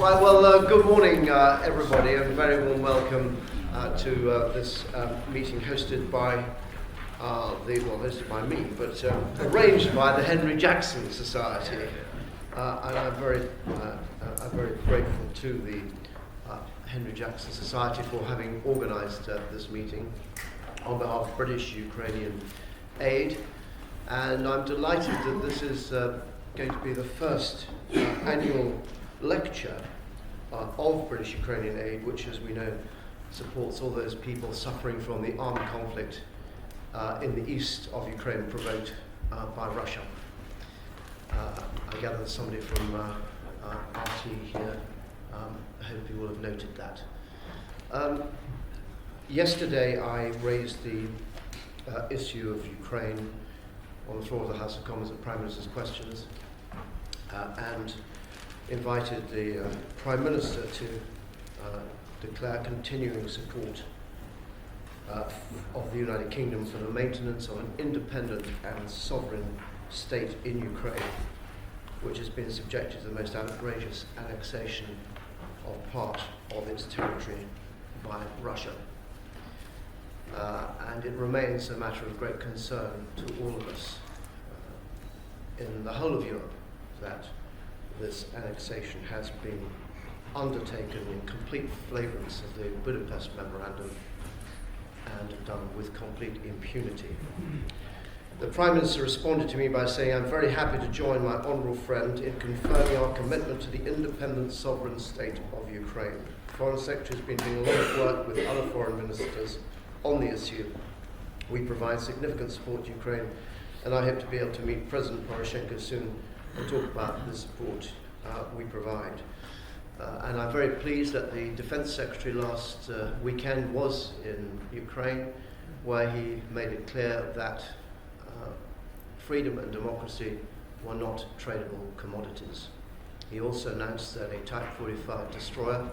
Good morning, everybody, and a very warm welcome to this meeting hosted by hosted by me, but arranged by the Henry Jackson Society. And I'm very grateful to the Henry Jackson Society for having organised this meeting on behalf of British-Ukrainian Aid. And I'm delighted that this is going to be the first annual lecture of British-Ukrainian Aid, which, as we know, supports all those people suffering from the armed conflict in the east of Ukraine provoked by Russia. I gather there's somebody from RT here. I hope you will have noted that. Yesterday I raised the issue of Ukraine on the floor of the House of Commons at Prime Minister's Questions and invited the Prime Minister to declare continuing support of the United Kingdom for the maintenance of an independent and sovereign state in Ukraine, which has been subjected to the most outrageous annexation of part of its territory by Russia. And it remains a matter of great concern to all of us in the whole of Europe that this annexation has been undertaken in complete flagrance of the Budapest Memorandum and done with complete impunity. The Prime Minister responded to me by saying, "I'm very happy to join my honourable friend in confirming our commitment to the independent sovereign state of Ukraine. The Foreign Secretary has been doing a lot of work with other foreign ministers on the issue. We provide significant support to Ukraine, and I hope to be able to meet President Poroshenko soon and talk about the support we provide." And I'm very pleased that the Defence Secretary last weekend was in Ukraine, where he made it clear that freedom and democracy were not tradable commodities. He also announced that a Type 45 destroyer,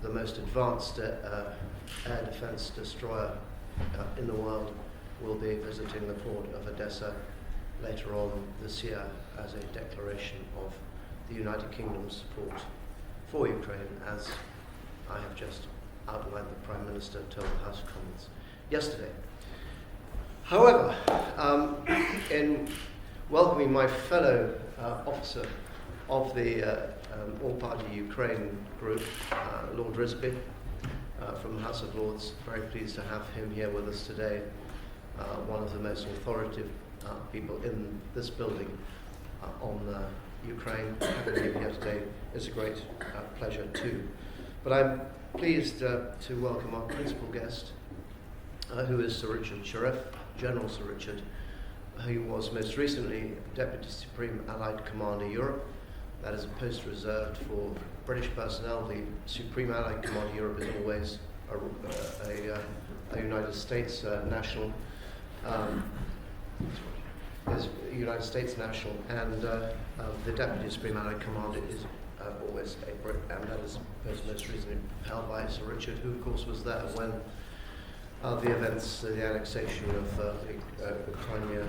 the most advanced air defence destroyer in the world, will be visiting the port of Odessa later on this year as a declaration of the United Kingdom's support for Ukraine, as I have just outlined the Prime Minister told the House of Commons yesterday. However, in welcoming my fellow officer of the All-Party Ukraine group, Lord Risby, from the House of Lords, very pleased to have him here with us today, one of the most authoritative people in this building on Ukraine. Having him here today is a great pleasure too. But I'm pleased to welcome our principal guest, who is Sir Richard Shirreff, General Sir Richard, who was most recently Deputy Supreme Allied Commander Europe. That is a post reserved for British personnel. The Supreme Allied Commander Europe is always a United States national. Is a United States national, and the Deputy Supreme Allied Commander is always a Brit, and that is most recently held by Sir Richard, who of course was there when the events, the annexation of Crimea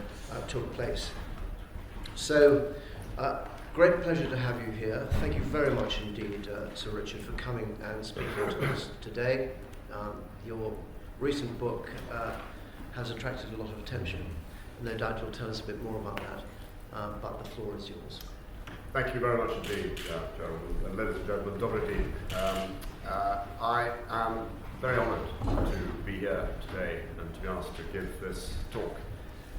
took place. So, great pleasure to have you here. Thank you very much indeed, Sir Richard, for coming and speaking to us today. Your recent book has attracted a lot of attention. No doubt you'll tell us a bit more about that, but the floor is yours. Thank you very much indeed, Gerald, and ladies and gentlemen, Dobry din. I am very honoured to be here today and to be asked to give this talk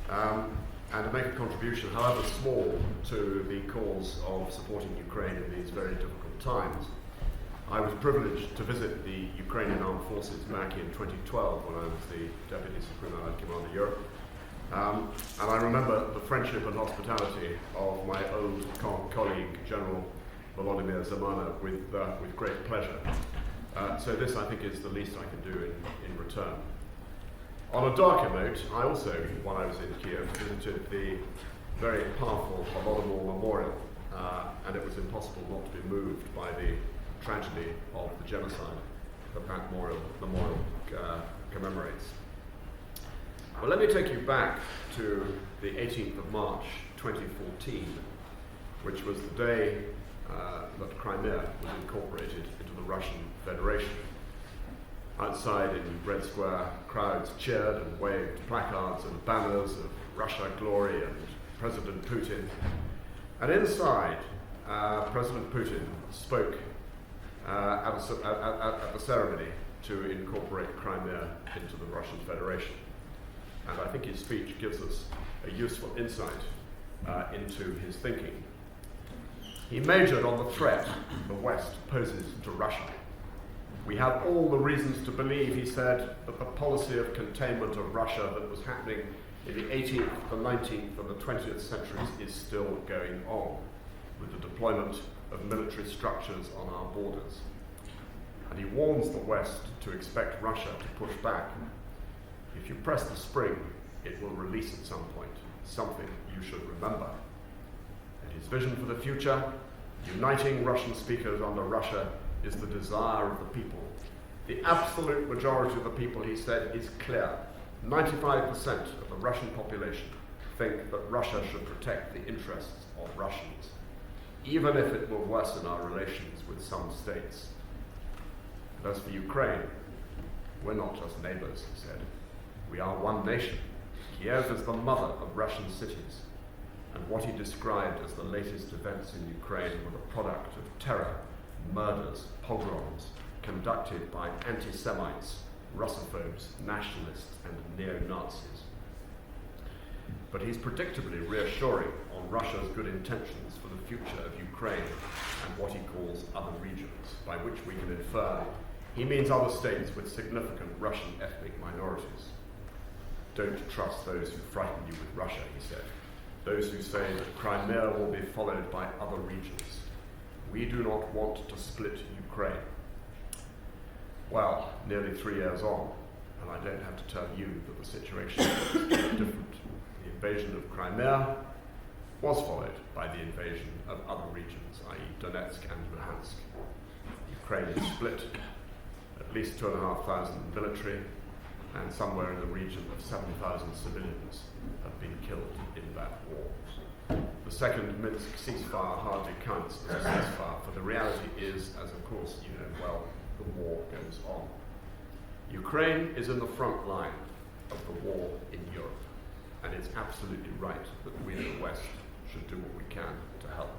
and to make a contribution, however small, to the cause of supporting Ukraine in these very difficult times. I was privileged to visit the Ukrainian Armed Forces back in 2012 when I was the Deputy Supreme Allied Commander Europe. And I remember the friendship and hospitality of my old colleague, General Volodymyr Zemanov, with great pleasure. So this, I think, is the least I can do in return. On a darker note, I also, while I was in Kiev, visited the very powerful Holodomor Memorial, and it was impossible not to be moved by the tragedy of the genocide that that memorial commemorates. Well, let me take you back to the 18th of March 2014, which was the day that Crimea was incorporated into the Russian Federation. Outside in Red Square, crowds cheered and waved placards and banners of Russia glory and President Putin. And inside, President Putin spoke at the ceremony to incorporate Crimea into the Russian Federation. And I think his speech gives us a useful insight into his thinking. He majored on the threat the West poses to Russia. We have all the reasons to believe, he said, that the policy of containment of Russia that was happening in the 18th, the 19th, and the 20th centuries is still going on, with the deployment of military structures on our borders. And he warns the West to expect Russia to push back. If you press the spring, it will release at some point, something you should remember. And his vision for the future, uniting Russian speakers under Russia, is the desire of the people. The absolute majority of the people, he said, is clear. 95% of the Russian population think that Russia should protect the interests of Russians, even if it will worsen our relations with some states. And as for Ukraine, we're not just neighbors, he said. We are one nation. Kiev is the mother of Russian cities. And what he described as the latest events in Ukraine were the product of terror, murders, pogroms, conducted by anti-Semites, Russophobes, nationalists, and neo-Nazis. But he's predictably reassuring on Russia's good intentions for the future of Ukraine and what he calls other regions, by which we can infer he means other states with significant Russian ethnic minorities. Don't trust those who frighten you with Russia, he said. Those who say that Crimea will be followed by other regions. We do not want to split Ukraine. Well, nearly 3 years on, and I don't have to tell you that the situation is different. The invasion of Crimea was followed by the invasion of other regions, i.e. Donetsk and Luhansk. Ukraine is split, at least 2,500 military, and somewhere in the region of 7,000 civilians have been killed in that war. The second Minsk ceasefire hardly counts as a ceasefire, for the reality is, as of course you know well, the war goes on. Ukraine is in the front line of the war in Europe, and it's absolutely right that we in the West should do what we can to help.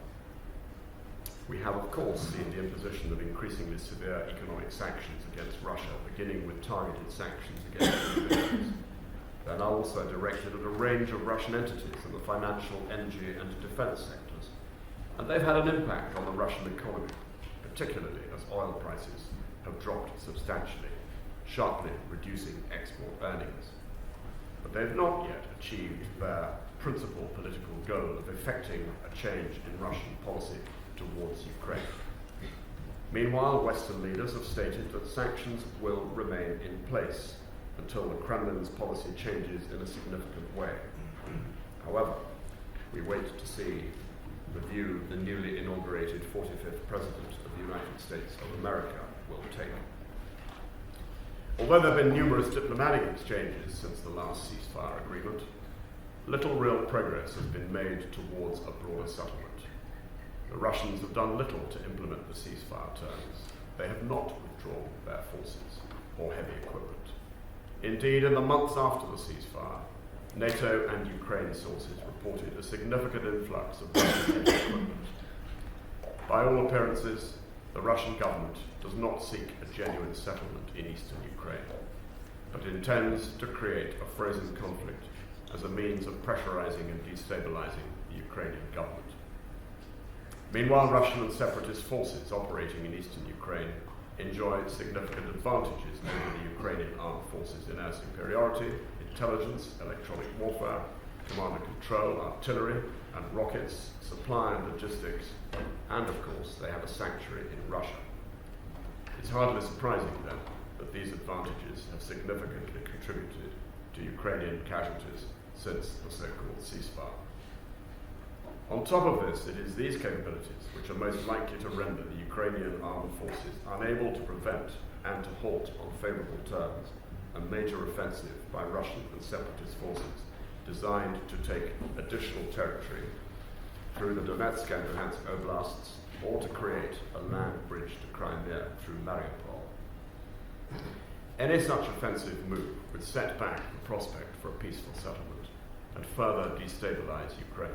We have, of course, seen the imposition of increasingly severe economic sanctions against Russia, beginning with targeted sanctions against individuals. They're now also directed at a range of Russian entities in the financial, energy, and defense sectors. And they've had an impact on the Russian economy, particularly as oil prices have dropped substantially, sharply reducing export earnings. But they've not yet achieved their principal political goal of effecting a change in Russian policy towards Ukraine. Meanwhile, Western leaders have stated that sanctions will remain in place until the Kremlin's policy changes in a significant way. However, we wait to see the view the newly inaugurated 45th President of the United States of America will take. Although there have been numerous diplomatic exchanges since the last ceasefire agreement, little real progress has been made towards a broader settlement. The Russians have done little to implement the ceasefire terms. They have not withdrawn their forces or heavy equipment. Indeed, in the months after the ceasefire, NATO and Ukraine sources reported a significant influx of Russian heavy equipment. By all appearances, the Russian government does not seek a genuine settlement in eastern Ukraine, but intends to create a frozen conflict as a means of pressurizing and destabilizing the Ukrainian government. Meanwhile, Russian and separatist forces operating in eastern Ukraine enjoy significant advantages over the Ukrainian armed forces in air superiority, intelligence, electronic warfare, command and control, artillery and rockets, supply and logistics, and of course they have a sanctuary in Russia. It's hardly surprising then that these advantages have significantly contributed to Ukrainian casualties since the so-called ceasefire. On top of this, it is these capabilities which are most likely to render the Ukrainian armed forces unable to prevent and to halt on favourable terms a major offensive by Russian and separatist forces designed to take additional territory through the Donetsk and Luhansk oblasts or to create a land bridge to Crimea through Mariupol. Any such offensive move would set back the prospect for a peaceful settlement and further destabilize Ukraine.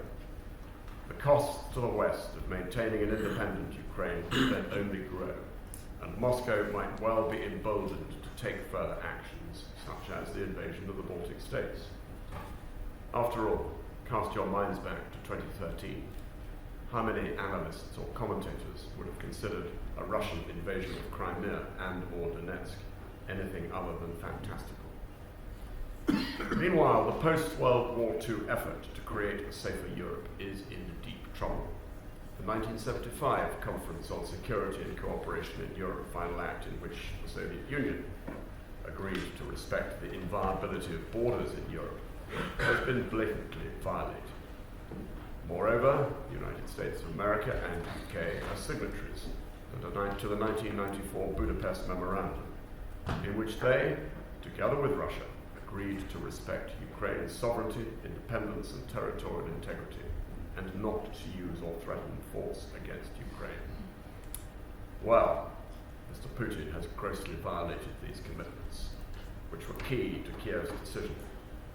The costs to the West of maintaining an independent Ukraine would then only grow, and Moscow might well be emboldened to take further actions, such as the invasion of the Baltic states. After all, cast your minds back to 2013. How many analysts or commentators would have considered a Russian invasion of Crimea and or Donetsk anything other than fantastical? Meanwhile, the post-World War II effort to create a safer Europe is in deep trouble. The 1975 Conference on Security and Cooperation in Europe Final Act, in which the Soviet Union agreed to respect the inviolability of borders in Europe, has been blatantly violated. Moreover, the United States of America and UK are signatories to the 1994 Budapest Memorandum, in which they, together with Russia, agreed to respect Ukraine's sovereignty, independence and territorial integrity, and not to use or threaten force against Ukraine. Well, Mr. Putin has grossly violated these commitments, which were key to Kiev's decision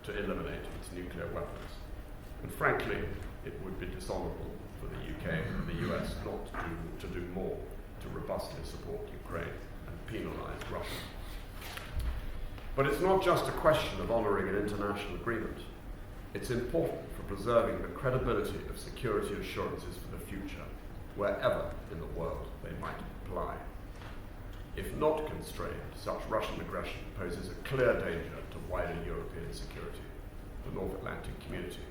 to eliminate its nuclear weapons. And frankly, it would be dishonourable for the UK and the US not to do more to robustly support Ukraine and penalise Russia. But it's not just a question of honouring an international agreement. It's important for preserving the credibility of security assurances for the future, wherever in the world they might apply. If not constrained, such Russian aggression poses a clear danger to wider European security, the North Atlantic community,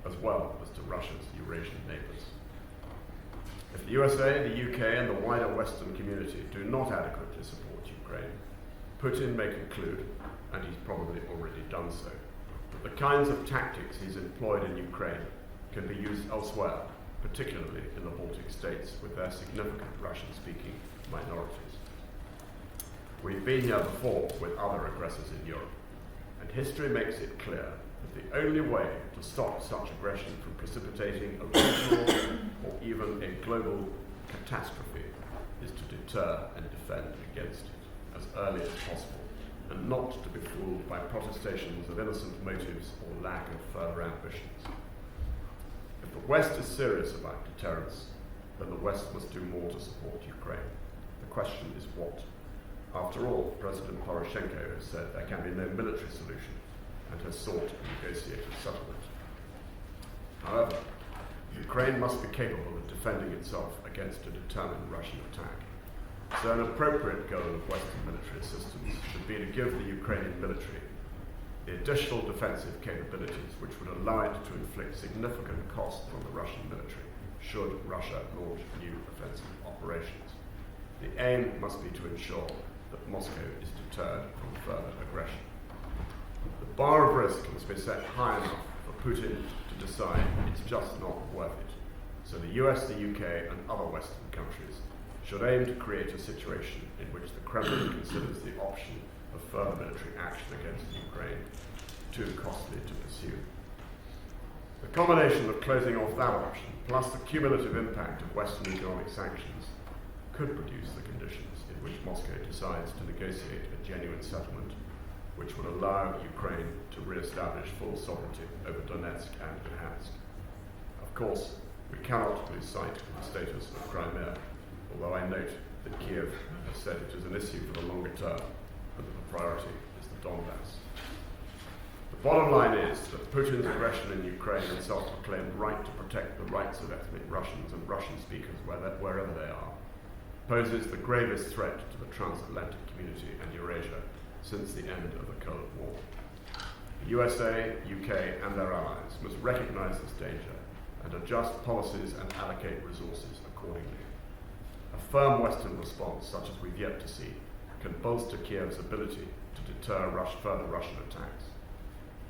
as well as to Russia's Eurasian neighbours. If the USA, the UK and the wider Western community do not adequately support Ukraine, Putin may conclude, and he's probably already done so, that the kinds of tactics he's employed in Ukraine can be used elsewhere, particularly in the Baltic states with their significant Russian-speaking minorities. We've been here before with other aggressors in Europe, and history makes it clear that the only way to stop such aggression from precipitating a regional or even a global catastrophe is to deter and defend against it as early as possible, and not to be fooled by protestations of innocent motives or lack of further ambitions. If the West is serious about deterrence, then the West must do more to support Ukraine. The question is what? After all, President Poroshenko has said there can be no military solution and has sought a negotiated settlement. However, Ukraine must be capable of defending itself against a determined Russian attack. So an appropriate goal of Western military assistance should be to give the Ukrainian military the additional defensive capabilities which would allow it to inflict significant cost on the Russian military should Russia launch new offensive operations. The aim must be to ensure that Moscow is deterred from further aggression. The bar of risk must be set high enough for Putin to decide it's just not worth it. So the US, the UK and other Western countries should aim to create a situation in which the Kremlin considers the option of further military action against Ukraine too costly to pursue. The combination of closing off that option, plus the cumulative impact of Western economic sanctions, could produce the conditions in which Moscow decides to negotiate a genuine settlement which would allow Ukraine to re-establish full sovereignty over Donetsk and Luhansk. Of course, we cannot lose sight of the status of Crimea, although I note that Kiev has said it is an issue for the longer term and that the priority is the Donbass. The bottom line is that Putin's aggression in Ukraine and self-proclaimed right to protect the rights of ethnic Russians and Russian speakers wherever they are poses the gravest threat to the transatlantic community and Eurasia since the end of the Cold War. The USA, UK and their allies must recognize this danger and adjust policies and allocate resources accordingly. A firm Western response, such as we've yet to see, can bolster Kiev's ability to deter further Russian attacks.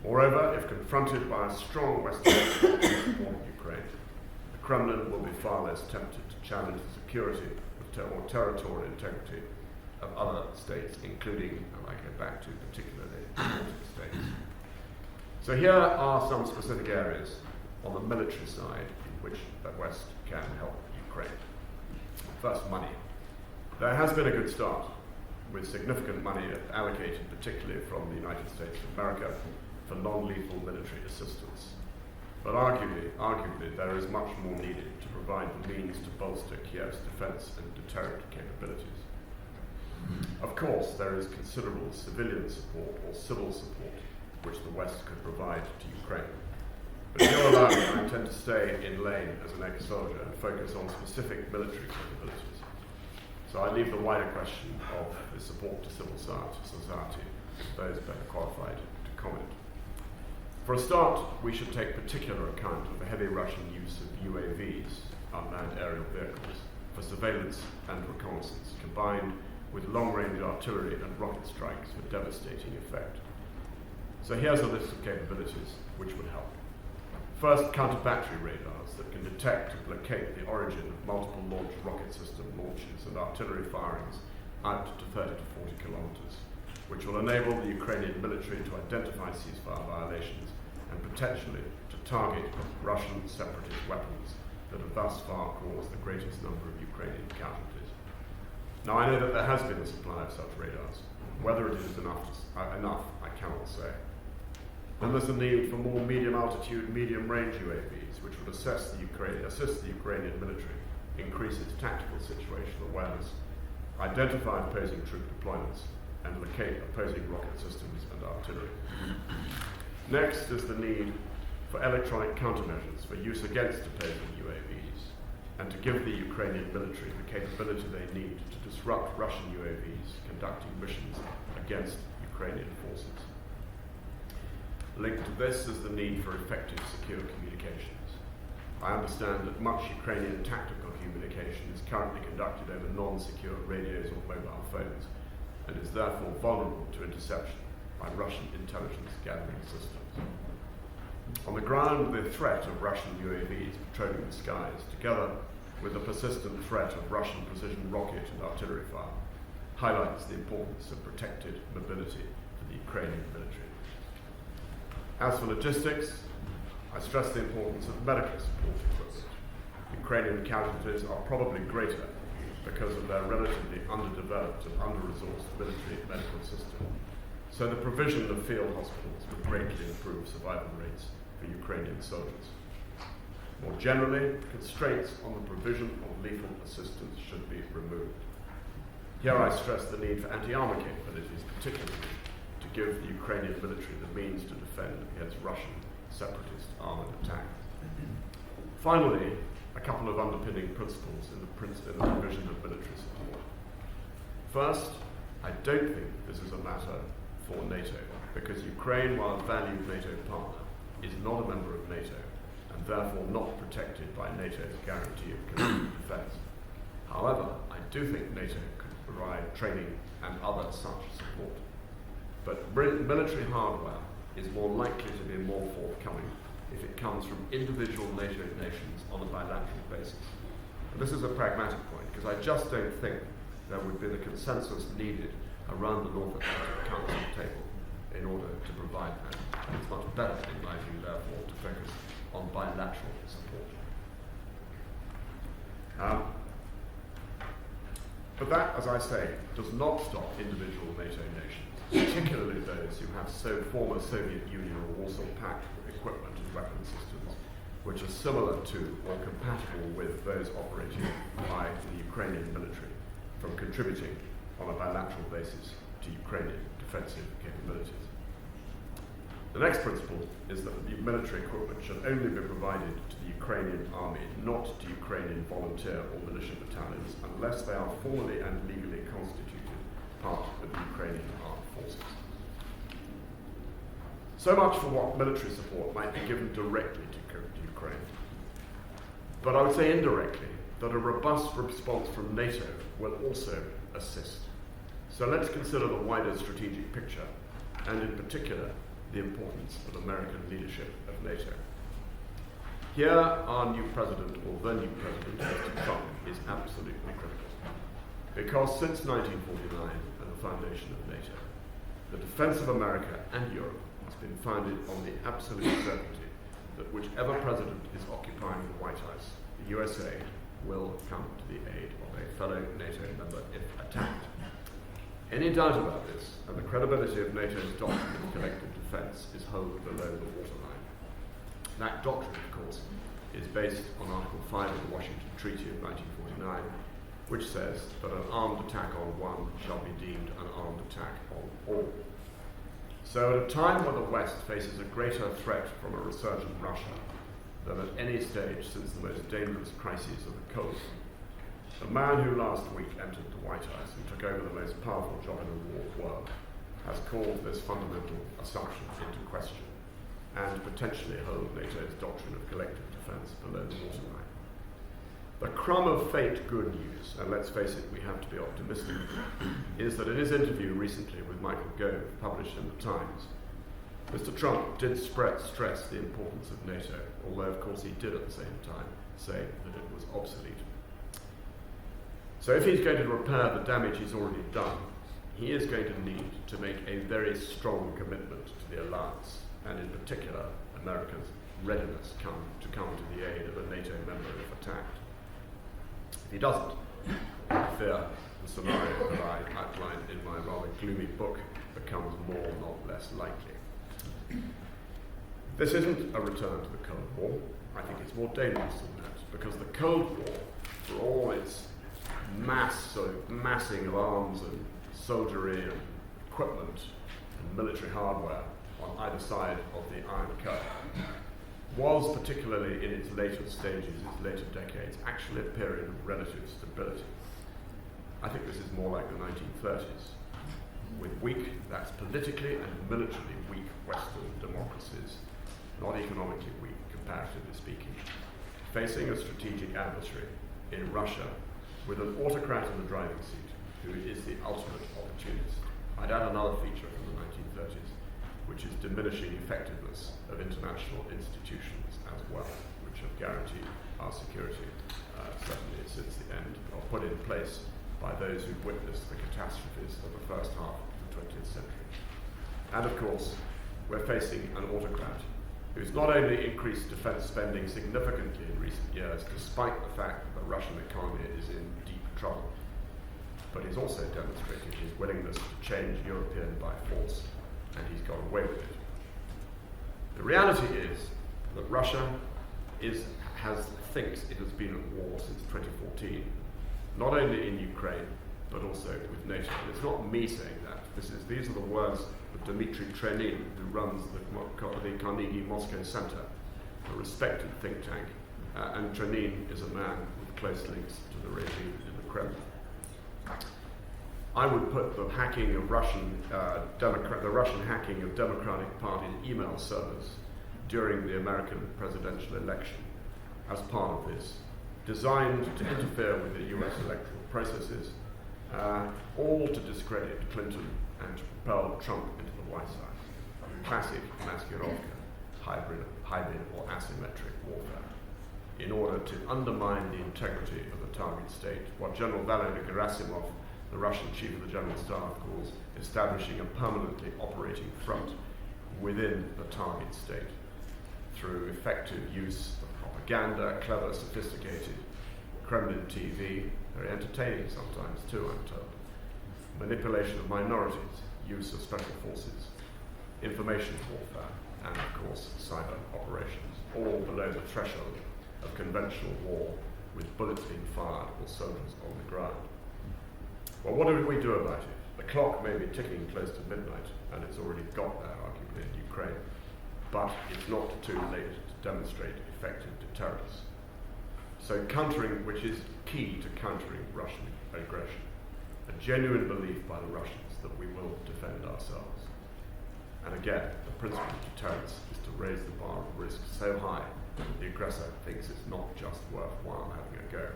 Moreover, if confronted by a strong Western support of Ukraine, the Kremlin will be far less tempted to challenge the security or territorial integrity of other states, including, and I go back to particularly, the Baltic states. So here are some specific areas on the military side in which the West can help Ukraine. First, money. There has been a good start, with significant money allocated, particularly from the United States of America, for non-lethal military assistance. But arguably, there is much more needed to provide the means to bolster Kiev's defense and deterrent capabilities. Of course, there is considerable civilian support or civil support which the West could provide to Ukraine. But if you'll allow me, I intend to stay in lane as an ex-soldier and focus on specific military capabilities. So I leave the wider question of the support to civil society to those better qualified to comment. For a start, we should take particular account of the heavy Russian use of UAVs, unmanned aerial vehicles, for surveillance and reconnaissance, combined with long-range artillery and rocket strikes with devastating effect. So here's a list of capabilities which would help. First, counter-battery radars that can detect and locate the origin of multiple launch rocket system launches and artillery firings out to 30 to 40 kilometers, which will enable the Ukrainian military to identify ceasefire violations and potentially to target Russian separatist weapons that have thus far caused the greatest number of Ukrainian casualties. Now, I know that there has been a supply of such radars. Whether it is enough, I cannot say. Then there's the need for more medium-altitude, medium-range UAVs, which would assist the Ukrainian military, increase its tactical situational awareness, identify opposing troop deployments, and locate opposing rocket systems and artillery. Next is the need for electronic countermeasures for use against opposing UAVs, and to give the Ukrainian military the capability they need to disrupt Russian UAVs conducting missions against Ukrainian forces. Linked to this is the need for effective secure communications. I understand that much Ukrainian tactical communication is currently conducted over non-secure radios or mobile phones, and is therefore vulnerable to interception by Russian intelligence gathering systems. On the ground, the threat of Russian UAVs patrolling the skies, together with the persistent threat of Russian precision rocket and artillery fire, highlights the importance of protected mobility for the Ukrainian military. As for logistics, I stress the importance of medical support equipment. Ukrainian casualties are probably greater because of their relatively underdeveloped and under-resourced military medical system. So the provision of field hospitals would greatly improve survival rates for Ukrainian soldiers. More generally, constraints on the provision of lethal assistance should be removed. Here I stress the need for anti-armor capabilities, particularly to give the Ukrainian military the means to defend against Russian separatist armored attack. Finally, a couple of underpinning principles in the provision of military support. First, I don't think this is a matter for NATO, because Ukraine, while a valued NATO partner, is not a member of NATO, and therefore not protected by NATO's guarantee of collective defense. However, I do think NATO could provide training and other such support. But military hardware is more likely to be more forthcoming if it comes from individual NATO nations on a bilateral basis. And this is a pragmatic point, because I just don't think there would be the consensus needed around the North Atlantic Council table in order to provide that. And it's much better, in my view, therefore, to focus on bilateral support. But that, as I say, does not stop individual NATO nations, particularly those who have former Soviet Union or Warsaw Pact equipment and weapon systems, which are similar to or compatible with those operated by the Ukrainian military, from contributing on a bilateral basis to Ukrainian defensive capabilities. The next principle is that the military equipment should only be provided to the Ukrainian army, not to Ukrainian volunteer or militia battalions, unless they are formally and legally constituted part of the Ukrainian armed forces. So much for what military support might be given directly to Ukraine. But I would say indirectly that a robust response from NATO will also assist. So let's consider the wider strategic picture, and in particular, the importance of American leadership of NATO. Here, our new president, or the new president, Mr. Trump, is absolutely critical. Because since 1949 and the foundation of NATO, the defense of America and Europe has been founded on the absolute certainty that whichever president is occupying the White House, the USA, will come to the aid of a fellow NATO member if attacked. Any doubt about this, and the credibility of NATO's doctrine of collective defence is held below the waterline. That doctrine, of course, is based on Article 5 of the Washington Treaty of 1949, which says that an armed attack on one shall be deemed an armed attack on all. So at a time when the West faces a greater threat from a resurgent Russia than at any stage since the most dangerous crises of the Cold War, the man who last week entered the White House and took over the most powerful job in the world has called this fundamental assumption into question and potentially hold NATO's doctrine of collective defence below the waterline. The crumb of fate good news, and let's face it, we have to be optimistic, is that in his interview recently with Michael Gove, published in the Times, Mr. Trump did stress the importance of NATO, although of course he did at the same time say that it was obsolete. So if he's going to repair the damage he's already done, he is going to need to make a very strong commitment to the alliance, and in particular, America's readiness to come to the aid of a NATO member if attacked. If he doesn't, I fear the scenario that I outlined in my rather gloomy book becomes more, not less likely. This isn't a return to the Cold War. I think it's more dangerous than that, because the Cold War, for all its massing of arms and soldiery and equipment and military hardware on either side of the Iron Curtain, was, particularly in its later stages, its later decades, actually a period of relative stability. I think this is more like the 1930s, with weak, that's politically and militarily weak Western democracies, not economically weak, comparatively speaking, facing a strategic adversary in Russia with an autocrat in the driving seat who is the ultimate opportunist. I'd add another feature from the 1930s, which is diminishing effectiveness of international institutions as well, which have guaranteed our security, certainly since the end, or put in place by those who witnessed the catastrophes of the first half of the 20th century. And of course, we're facing an autocrat who's not only increased defense spending significantly in recent years, despite the fact that the Russian economy is in deep trouble, but he's also demonstrated his willingness to change European by force, and he's got away with it. The reality is that Russia thinks it has been at war since 2014, not only in Ukraine, but also with NATO. And it's not me saying that. These are the words of Dmitry Trenin, who runs the Carnegie Moscow Center, a respected think tank. And Trenin is a man with close links to the regime in the Kremlin. I would put the hacking of the Russian hacking of Democratic Party email servers during the American presidential election as part of this, designed to interfere with the US electoral processes, all to discredit Clinton and to propel Trump into the White House. Classic Mascurovka, hybrid or asymmetric warfare, in order to undermine the integrity of the target state, what General Valery Gerasimov, the Russian chief of the General Staff, calls establishing a permanently operating front within the target state through effective use of propaganda, clever, sophisticated Kremlin TV, very entertaining sometimes too, I'm told, manipulation of minorities, use of special forces, information warfare, and of course cyber operations, all below the threshold of conventional war with bullets being fired or soldiers on the ground. Well, what do we do about it? The clock may be ticking close to midnight, and it's already got there, arguably, in Ukraine, but it's not too late to demonstrate effective deterrence. So countering, which is key to countering Russian aggression, a genuine belief by the Russians that we will defend ourselves. And again, the principle of deterrence is to raise the bar of risk so high that the aggressor thinks it's not just worthwhile having a go.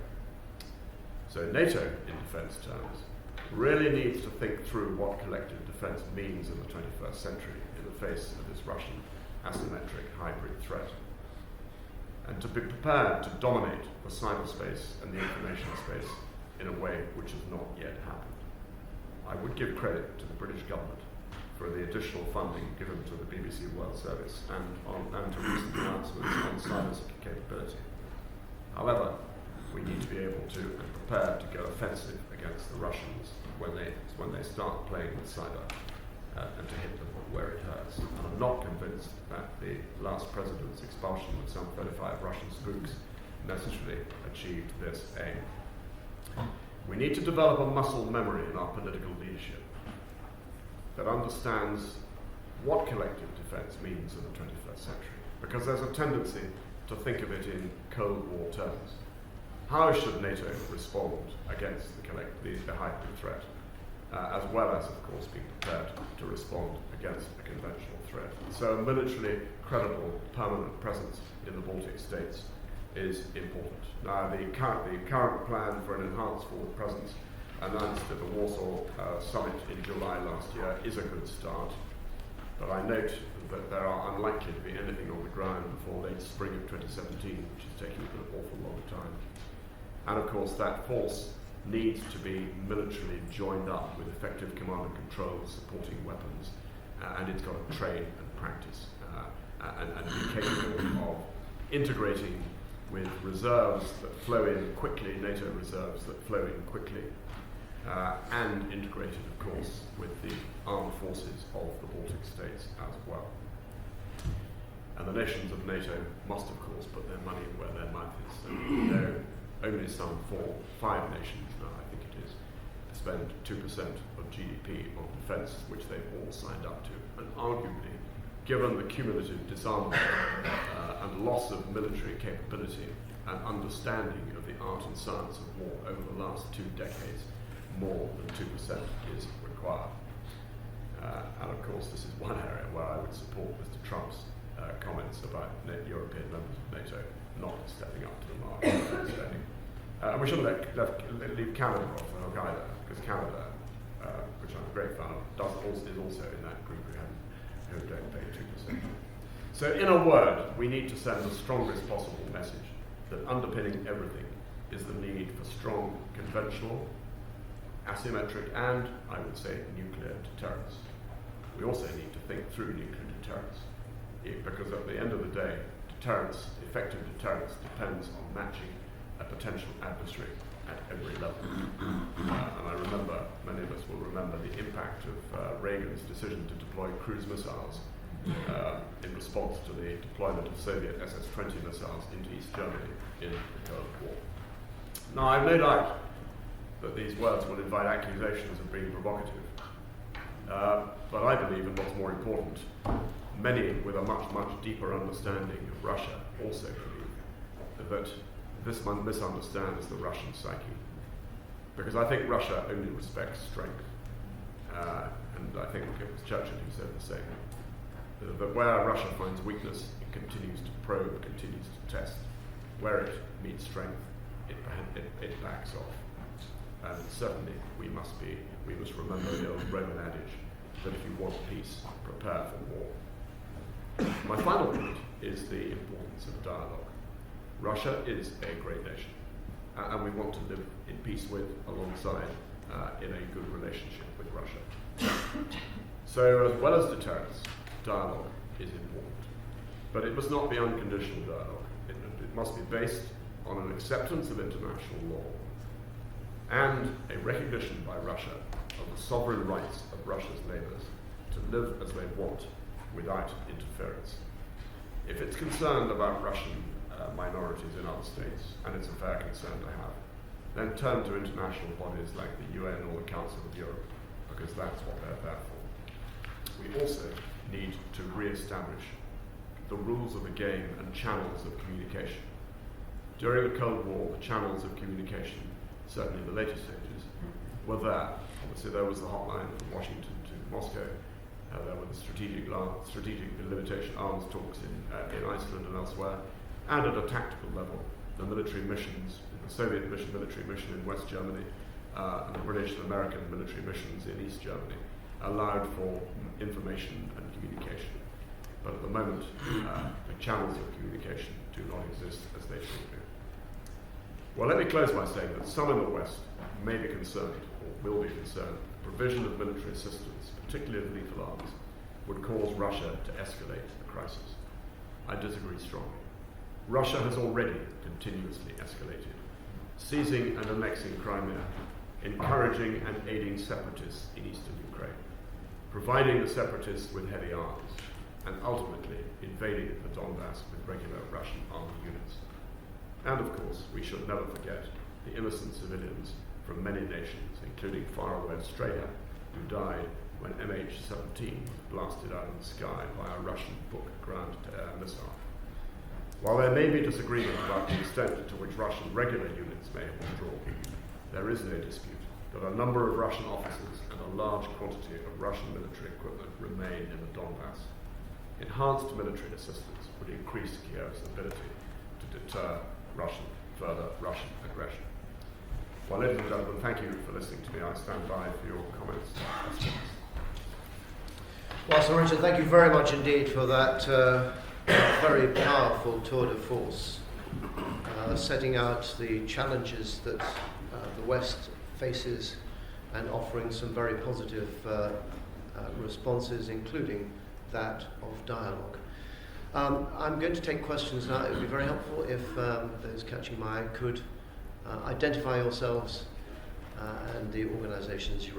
So NATO, in defense terms, really needs to think through what collective defense means in the 21st century in the face of this Russian asymmetric hybrid threat, and to be prepared to dominate the cyberspace and the information space in a way which has not yet happened. I would give credit to the British government for the additional funding given to the BBC World Service and to recent announcements on cyber capability. However, we need to be able to and prepared to go offensive against the Russians when they start playing with cyber, and to hit them where it hurts. And I'm not convinced that the last president's expulsion of some 35 Russian spooks necessarily achieved this aim. We need to develop a muscle memory in our political leadership that understands what collective defence means in the 21st century, because there's a tendency to think of it in Cold War terms. How should NATO respond against the hybrid threat, as well as, of course, being prepared to respond against a conventional threat? So a militarily credible, permanent presence in the Baltic states is important. Now, the current plan for an enhanced forward presence announced at the Warsaw summit in July last year is a good start, but I note that there are unlikely to be anything on the ground before late spring of 2017, which is taking an awful long time. And of course, that force needs to be militarily joined up with effective command and control, supporting weapons, and it's got to train and practice and be capable of integrating with reserves that flow in quickly, NATO reserves that flow in quickly, and integrated, of course, with the armed forces of the Baltic states as well. And the nations of NATO must, of course, put their money where their mouth is. So we know only some 5 nations now, I think it is, spend 2% of GDP on defence, which they've all signed up to. And arguably, given the cumulative disarmament and loss of military capability and understanding of the art and science of war over the last 2 decades, more than 2% is required. And of course, this is one area where I would support Mr. Trump's comments about European members of NATO not stepping up to the mark. And we shouldn't leave Canada off the hook either, because Canada, which I'm a great fan of, is also in that group who don't pay 2%. So in a word, we need to send the strongest possible message that underpinning everything is the need for strong conventional, asymmetric, and, I would say, nuclear deterrence. We also need to think through nuclear deterrence, because at the end of the day, deterrence, effective deterrence, depends on matching a potential adversary at every level. And I remember, many of us will remember the impact of Reagan's decision to deploy cruise missiles in response to the deployment of Soviet SS-20 missiles into East Germany in the Cold War. Now, I have no doubt that these words will invite accusations of being provocative. But I believe, and what's more important, many with a much, much deeper understanding of Russia also believe that this misunderstands the Russian psyche. Because I think Russia only respects strength. And I think it was Churchill who said the same. That where Russia finds weakness, it continues to probe, continues to test. Where it meets strength, it backs off. And certainly we must remember the old Roman adage that if you want peace, prepare for war. My final point is the importance of dialogue. Russia is a great nation, and we want to live in peace with, alongside, in a good relationship with Russia. So as well as deterrence, dialogue is important. But it must not be unconditional dialogue. It must be based on an acceptance of international law and a recognition by Russia of the sovereign rights of Russia's neighbours to live as they want without interference. If it's concerned about Russian minorities in other states, and it's a fair concern to have, then turn to international bodies like the UN or the Council of Europe, because that's what they're there for. We also need to re-establish the rules of the game and channels of communication. During the Cold War, the channels of communication, certainly in the later stages, were there. Obviously, there was the hotline from Washington to Moscow. There were the strategic limitation arms talks in Iceland and elsewhere. And at a tactical level, the military missions, the Soviet military mission in West Germany, and the British and American military missions in East Germany, allowed for information and communication. But at the moment, the channels of communication do not exist as they should do. Well, let me close by saying that some in the West may be concerned, or will be concerned, the provision of military assistance, particularly of lethal arms, would cause Russia to escalate the crisis. I disagree strongly. Russia has already continuously escalated, seizing and annexing Crimea, encouraging and aiding separatists in eastern Ukraine, providing the separatists with heavy arms, and ultimately invading the Donbass with regular Russian army units. And of course, we should never forget the innocent civilians from many nations, including faraway Australia, who died when MH17 was blasted out of the sky by a Russian Buk ground-to-air missile. While there may be disagreement about the extent to which Russian regular units may have withdrawn, there is no dispute that a number of Russian officers and a large quantity of Russian military equipment remain in the Donbass. Enhanced military assistance would increase Kiev's ability to deter further Russian aggression. Well, ladies and gentlemen, thank you for listening to me. I stand by for your comments and questions. Well, Sir Richard, thank you very much indeed for that very powerful tour de force, setting out the challenges that the West faces and offering some very positive responses, including that of dialogue. I'm going to take questions now. It would be very helpful if those catching my eye could identify yourselves and the organisations you